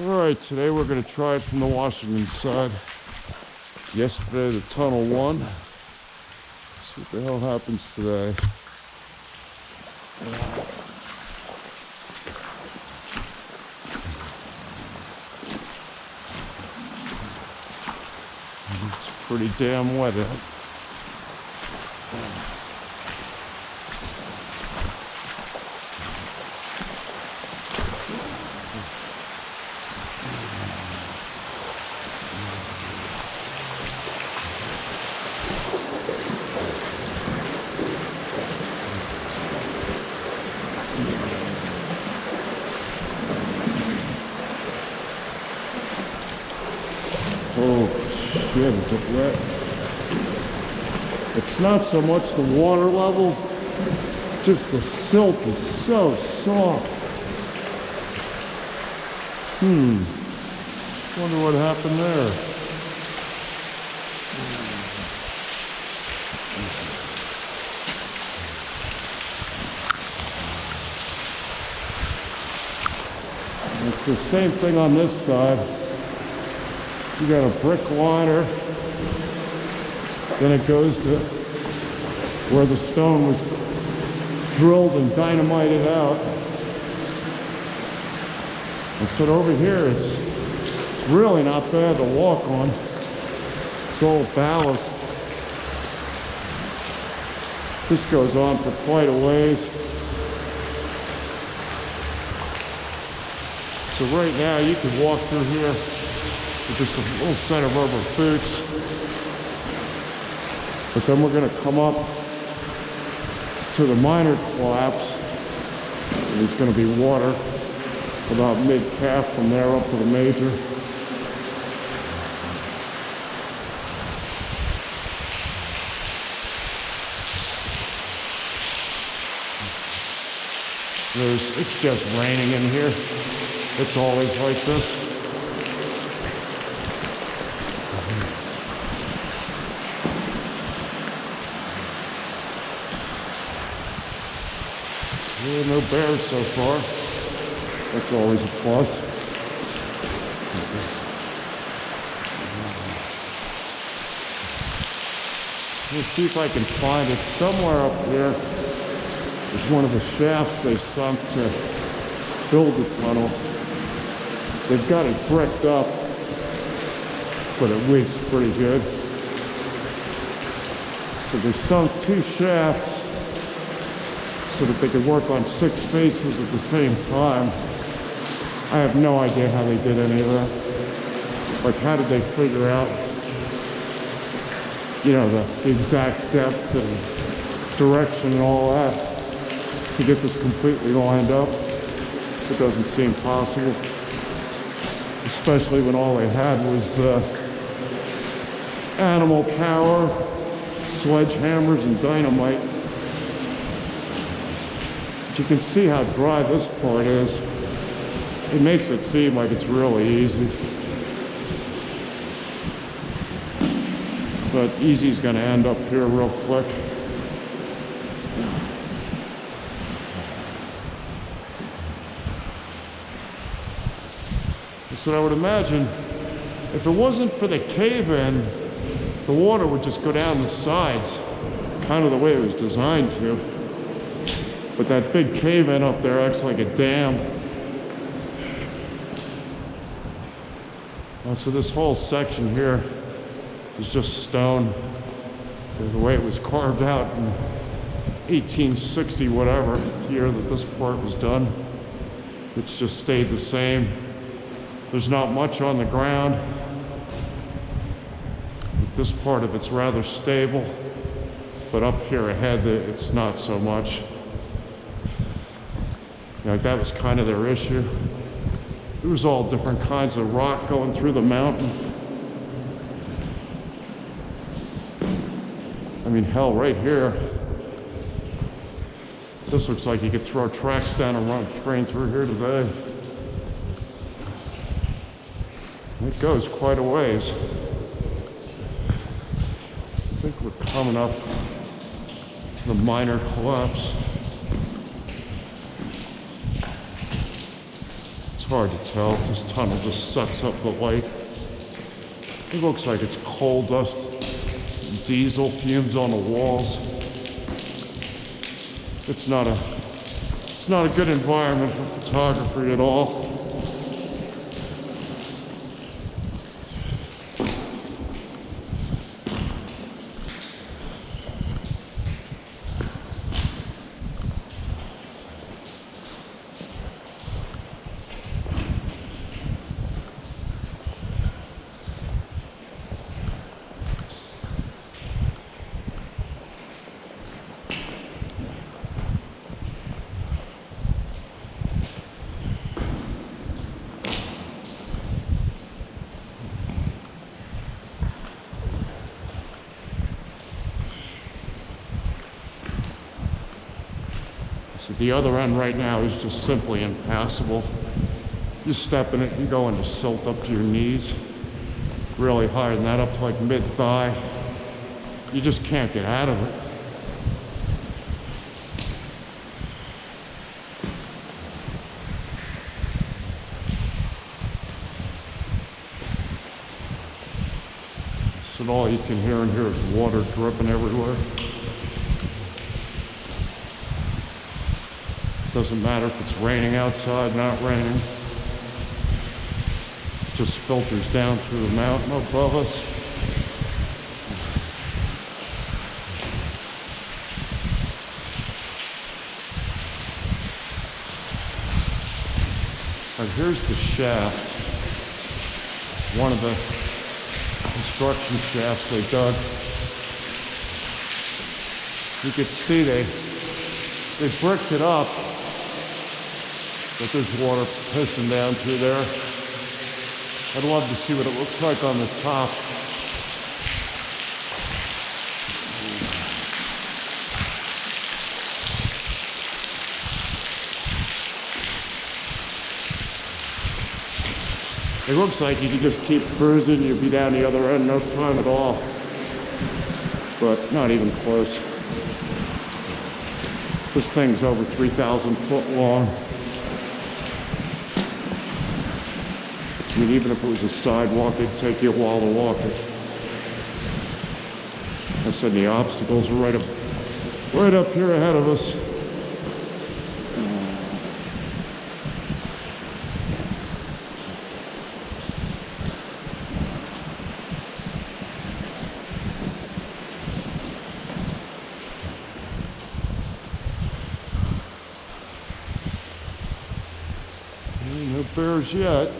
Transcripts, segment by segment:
Alright, today we're going to try it from the Washington side. Yesterday the tunnel won. See what the hell happens today. It's pretty damn wet out. Oh shit, is it wet? It's not so much the water level, just the silt is so soft. Wonder what happened there. It's the same thing on this side. You got a brick liner, then it goes to where the stone was drilled and dynamited out. And so over here, it's really not bad to walk on. It's all ballast. This goes on for quite a ways. So right now, you can walk through here with just a little set of rubber boots. But then we're going to come up to the minor collapse. And there's going to be water about mid-calf from there up to the major. It's just raining in here. It's always like this. No bears so far. That's always a plus. Let's see if I can find it somewhere up here. There's one of the shafts they sunk to build the tunnel. They've got it bricked up, but it leaks pretty good. So they sunk 2 shafts so that they could work on 6 faces at the same time. I have no idea how they did any of that. Like, how did they figure out, you know, the exact depth and direction and all that to get this completely lined up? It doesn't seem possible, especially when all they had was animal power, sledgehammers, and dynamite. You can see how dry this part is. It makes it seem like it's really easy. But easy's gonna end up here real quick. So I would imagine if it wasn't for the cave-in, the water would just go down the sides, kind of the way it was designed to. But that big cave-in up there acts like a dam. So this whole section here is just stone. The way it was carved out in 1860 whatever, year that this part was done. It's just stayed the same. There's not much on the ground. But this part of it's rather stable. But up here ahead, it's not so much. Like, that was kind of their issue. There was all different kinds of rock going through the mountain. I mean, hell, right here. This looks like you could throw tracks down and run a train through here today. It goes quite a ways. I think we're coming up to the minor collapse. hard to tell. This tunnel just sucks up the light. It looks like it's coal dust, diesel fumes on the walls. It's not a good environment for photography at all. So the other end right now is just simply impassable. You step in it, you go into silt up to your knees, really higher than that, up to like mid-thigh. You just can't get out of it. So all you can hear in here is water dripping everywhere. Doesn't matter if it's raining outside, not raining. It just filters down through the mountain above us. Right, here's the shaft. One of the construction shafts they dug. You could see they bricked it up. But there's water pissing down through there. I'd love to see what it looks like on the top. It looks like you could just keep cruising, you'd be down the other end, no time at all. But not even close. This thing's over 3,000 foot long. I mean, even if it was a sidewalk, it'd take you a while to walk it. I said the obstacles are right up here ahead of us. No bears yet.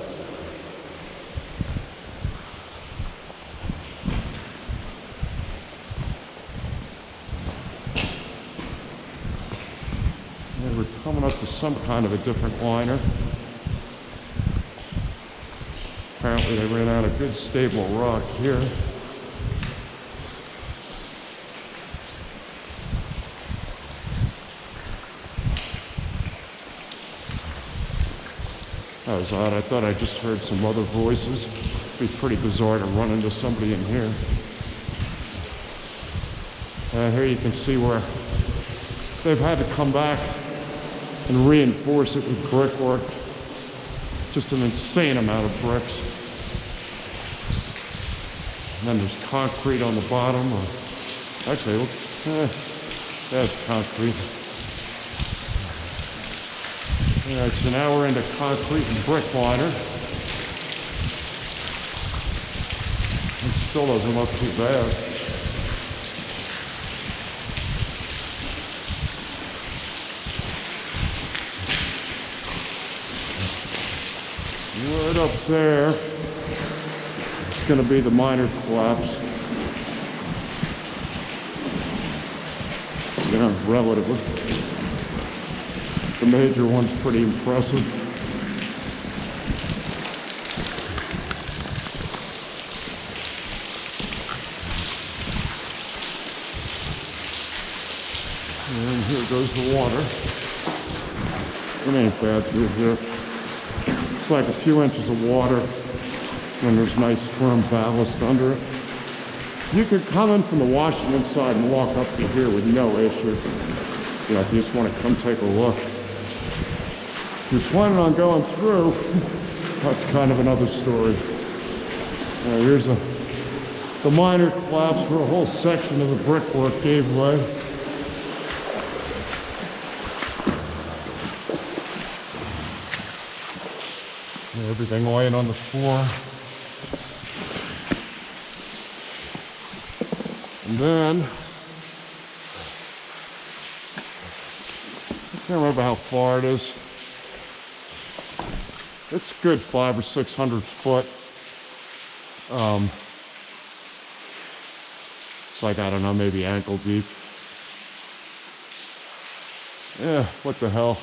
We're coming up to some kind of a different liner. Apparently they ran out of good stable rock here. That was odd. I thought I just heard some other voices. It'd be pretty bizarre to run into somebody in here. Here you can see where they've had to come back and reinforce it with brickwork. Just an insane amount of bricks. And then there's concrete on the bottom. Actually, look, that's concrete. All right, so now we're into concrete and brick liner. It still doesn't look too bad. Right up there, it's going to be the minor collapse. Yeah, relatively. The major one's pretty impressive. And here goes the water. It ain't bad through here. It's like a few inches of water when there's nice firm ballast under it. You could come in from the Washington side and walk up to here with no issue. You know, if you just want to come take a look. If you're planning on going through, that's kind of another story. Here's the minor collapse where a whole section of the brickwork gave way. Everything laying on the floor. And then, I can't remember how far it is. It's a good 500 or 600 foot. It's like, I don't know, maybe ankle deep. Yeah, what the hell.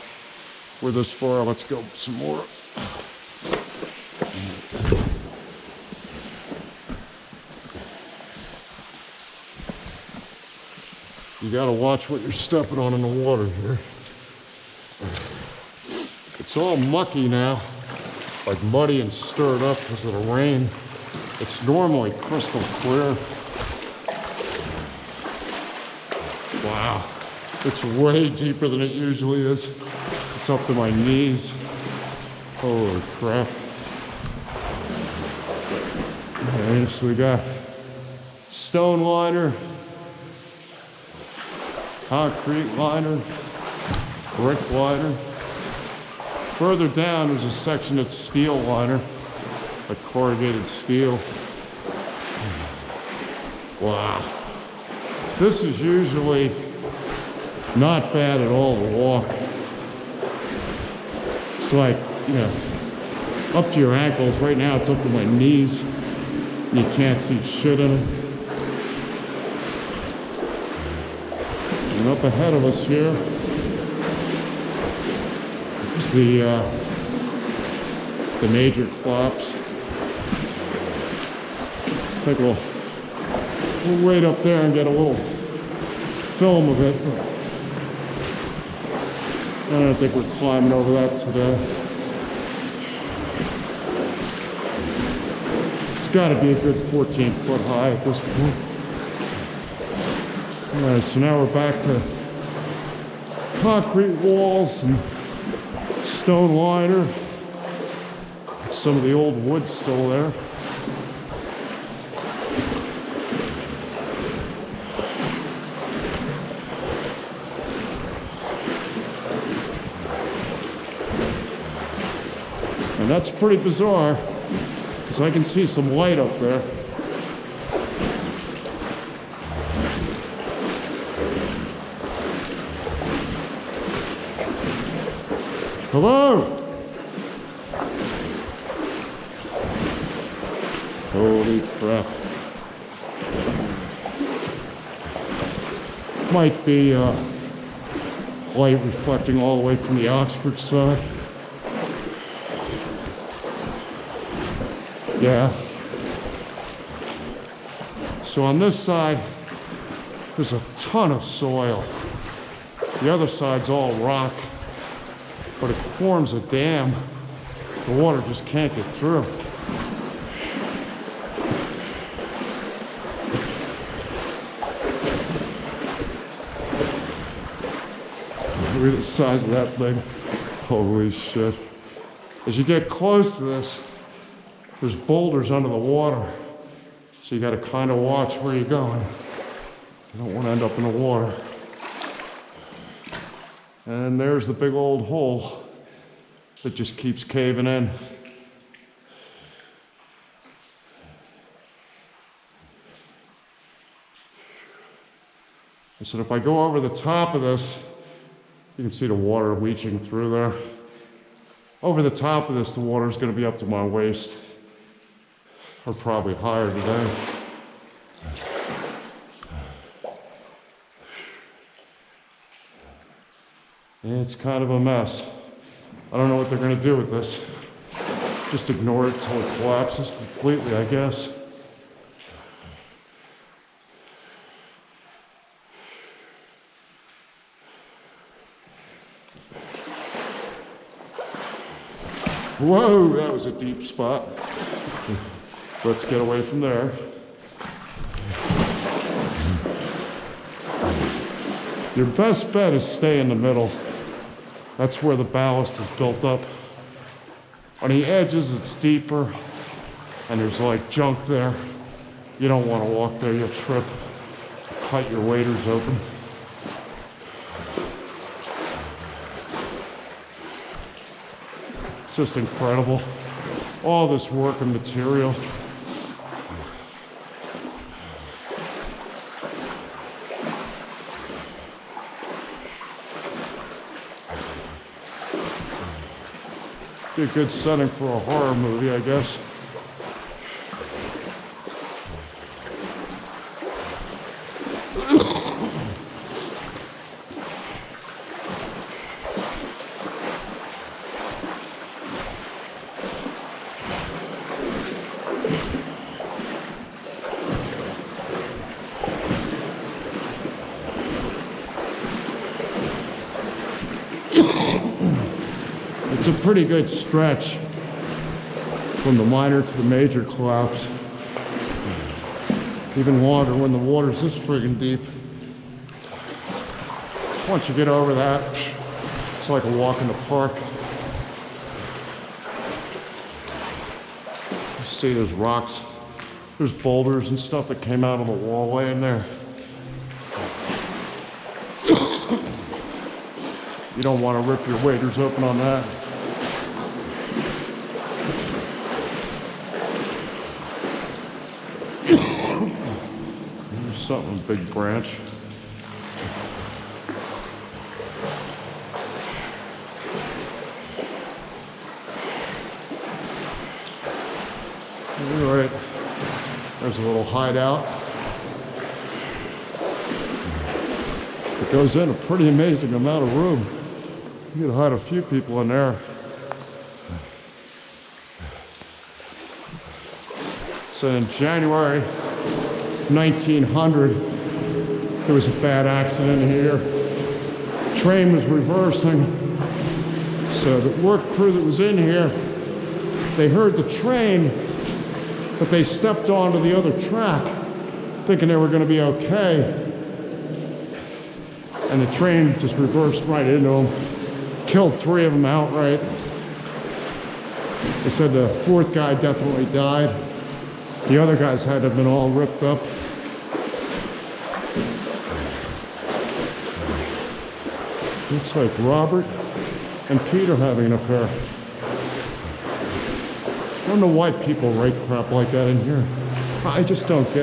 We're this far, let's go some more. You gotta watch what you're stepping on in the water here. It's all mucky now, like muddy and stirred up because of the rain. It's normally crystal clear. Wow, it's way deeper than it usually is. It's up to my knees. Holy crap. Okay, so we got stone liner, concrete liner, brick liner. Further down there's a section that's steel liner, like corrugated steel. Wow. This is usually not bad at all to walk. It's like, you know, up to your ankles. Right now it's up to my knees. You can't see shit in it. And up ahead of us here is the major collapse. I think we'll wait up there and get a little film of it. I don't think we're climbing over that today. It's got to be a good 14 foot high at this point. All right, so now we're back to concrete walls and stone liner. Some of the old wood still there. And that's pretty bizarre, because I can see some light up there. Hello? Holy crap. Might be light reflecting all the way from the Oxford side. Yeah. So on this side, there's a ton of soil. The other side's all rock, but it forms a dam. The water just can't get through. Look at the size of that thing. Holy shit. As you get close to this, there's boulders under the water. So you gotta kind of watch where you're going. You don't want to end up in the water. And there's the big old hole that just keeps caving in. I said if I go over the top of this, you can see the water leaching through there. Over the top of this, the water is going to be up to my waist, or probably higher today. It's kind of a mess. I don't know what they're going to do with this. Just ignore it until it collapses completely, I guess. Whoa, that was a deep spot. Let's get away from there. Your best bet is stay in the middle. That's where the ballast is built up. On the edges, it's deeper, and there's like junk there. You don't want to walk there, you'll trip, cut your waders open. Just incredible. All this work and material. Be a good setting for a horror movie, I guess. It's a pretty good stretch from the minor to the major collapse. Even longer when the water's this friggin' deep. Once you get over that, it's like a walk in the park. You see there's rocks, there's boulders and stuff that came out of the wall laying there. You don't want to rip your waders open on that. There's something, a big branch. All right, there's a little hideout. It goes in a pretty amazing amount of room. You could hide a few people in there. So in January 1900, there was a bad accident here. Train was reversing. So the work crew that was in here, they heard the train, but they stepped onto the other track, thinking they were going to be okay. And the train just reversed right into them, killed 3 of them outright. They said the 4th guy definitely died. The other guys had to have been all ripped up. Looks like Robert and Peter having an affair. I don't know why people write crap like that in here. I just don't get it.